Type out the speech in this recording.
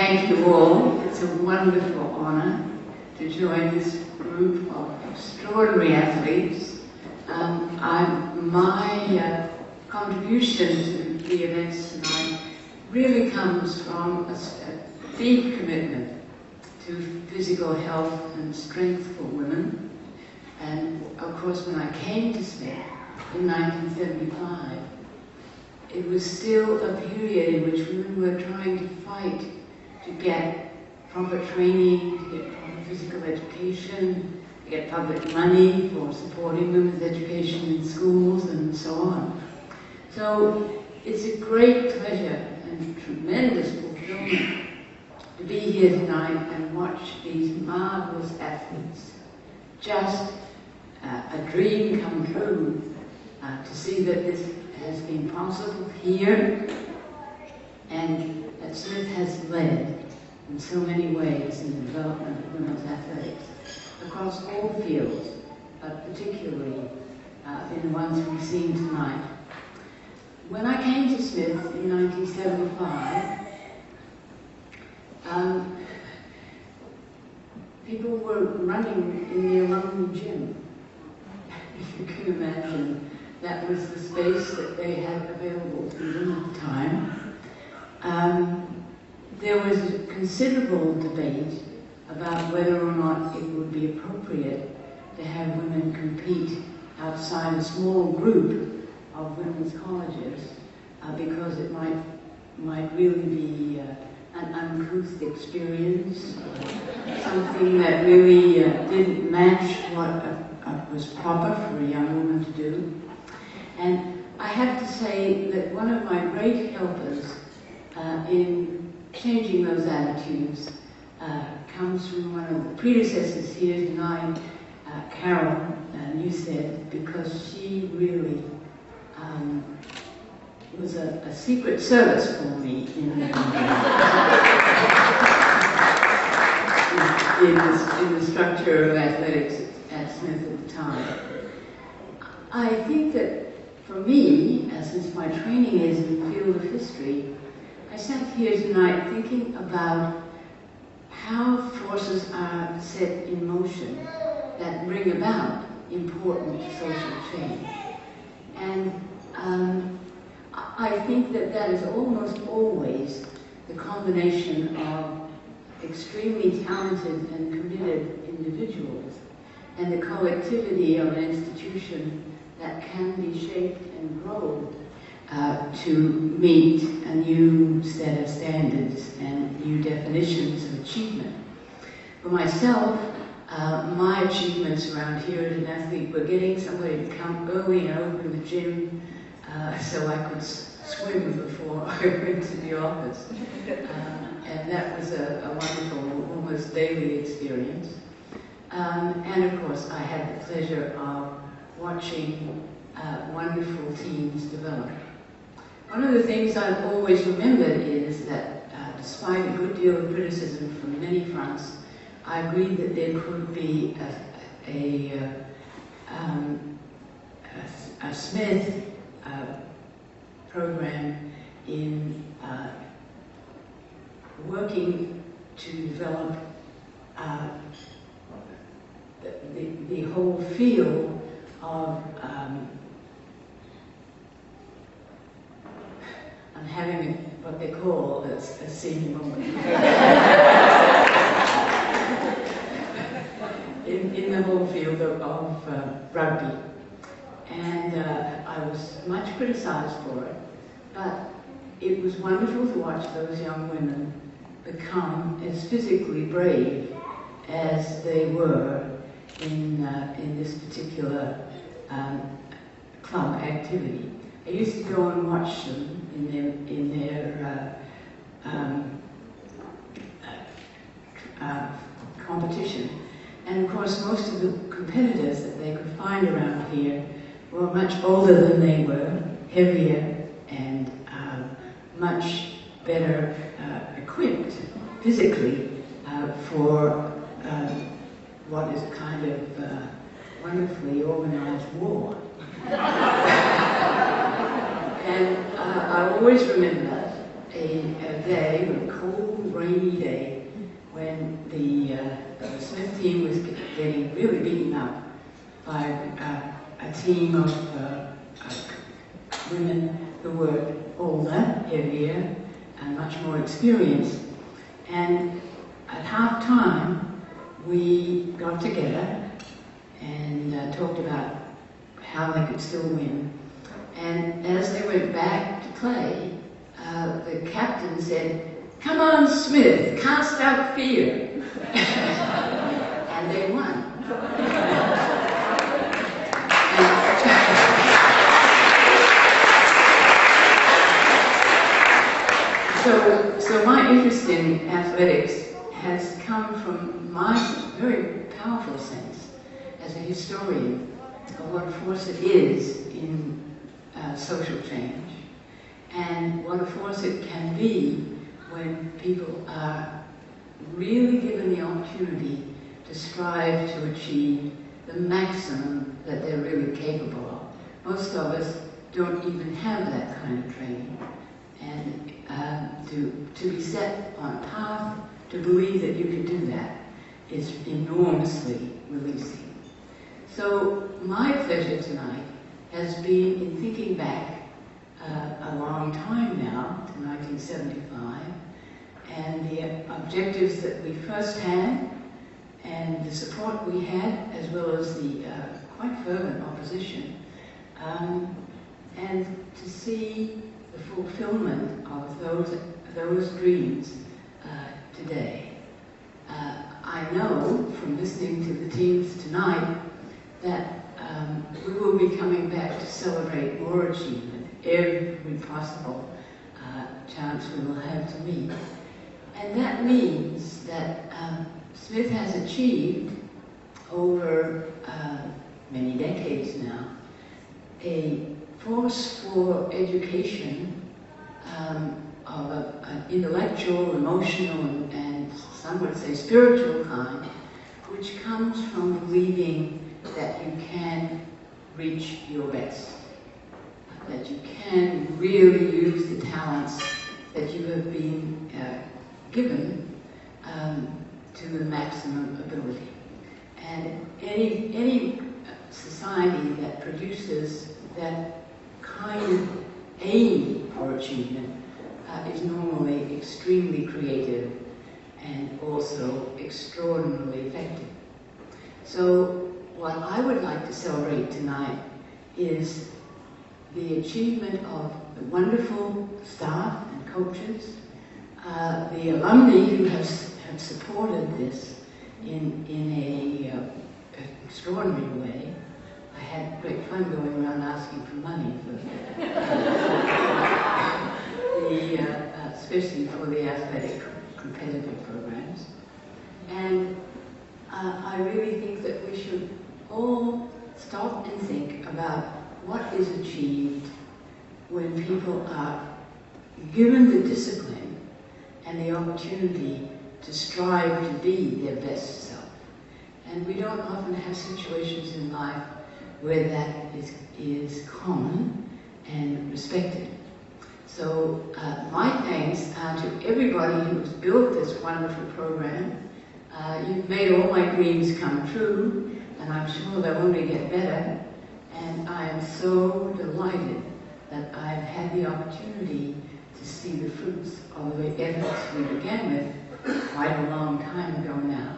thank you all. It's a wonderful honor to join this group of extraordinary athletes. My contribution to the events tonight really comes from a deep commitment to physical health and strength for women. And of course, when I came to Smith in 1975, it was still a period in which women were trying to fight to get proper training, to get proper physical education, to get public money for supporting women's education in schools and so on. So it's a great pleasure and tremendous fulfillment to be here tonight and watch these marvelous athletes. Just a dream come true to see that this has been possible here, and that Smith has led in so many ways in the development of women's athletics across all fields, but particularly in the ones we've seen tonight. When I came to Smith in 1975, people were running in the alumni gym. If you can imagine, that was the space that they had available to them at the time. There was a considerable debate about whether or not it would be appropriate to have women compete outside a small group of women's colleges because it might really be an uncouth experience, something that really didn't match what was proper for a young woman to do. And I have to say that one of my great helpers in changing those attitudes comes from one of the predecessors here tonight, Carol Newstead, because she really was a secret service for me in the structure of athletics at Smith at the time. I think that for me, since my training is in the field of history, I sat here tonight thinking about how forces are set in motion that bring about important social change. And I think that that is almost always the combination of extremely talented and committed individuals and the collectivity of an institution that can be shaped and grown to meet a new set of standards and new definitions of achievement. For myself, my achievements around here as an athlete were getting somebody to come early and open the gym so I could swim before I went to the office. And that was a wonderful, almost daily experience. And of course, I had the pleasure of watching wonderful teams develop. One of the things I've always remembered is that despite a good deal of criticism from many fronts, I agreed that there could be a Smith program in working to develop the whole field of having what they call a senior moment in the whole field of rugby. And I was much criticized for it, but it was wonderful to watch those young women become as physically brave as they were in this particular club activity. I used to go and watch them in their competition, and of course most of the competitors that they could find around here were much older than they were, heavier, and much better equipped physically for what is a kind of wonderfully organized war. And I always remember a day, a cold, rainy day, when the Smith team was getting really beaten up by a team of women who were older, heavier, and much more experienced. And at half time, we got together and talked about how they could still win. And as they went back to play, the captain said, "Come on, Smith, cast out fear." And they won. So my interest in athletics has come from my very powerful sense as a historian of what a force it is in social change, and what a force it can be when people are really given the opportunity to strive to achieve the maximum that they're really capable of. Most of us don't even have that kind of training, and to be set on a path to believe that you can do that is enormously releasing. So my pleasure tonight has been in thinking back a long time now, to 1975, and the objectives that we first had, and the support we had, as well as the quite fervent opposition, and to see the fulfillment of those dreams today. I know from listening to the teams tonight that we will be coming back to celebrate more achievement, every possible chance we will have to meet. And that means that Smith has achieved over many decades now a force for education of an intellectual, emotional, and some would say spiritual kind, which comes from believing that you can reach your best, that you can really use the talents that you have been given to the maximum ability. And any society that produces that kind of aim for achievement is normally extremely creative and also extraordinarily effective. So what I would like to celebrate tonight is the achievement of the wonderful staff and coaches, the alumni who have supported this in an extraordinary way. I had great fun going around asking for money for especially for the athletic competitive programs. And I really think that we should all stop and think about what is achieved when people are given the discipline and the opportunity to strive to be their best self. And we don't often have situations in life where that is common and respected. So my thanks are to everybody who's built this wonderful program. You've made all my dreams come true, and I'm sure they'll only get better. And I am so delighted that I've had the opportunity to see the fruits of the efforts we began with quite a long time ago now.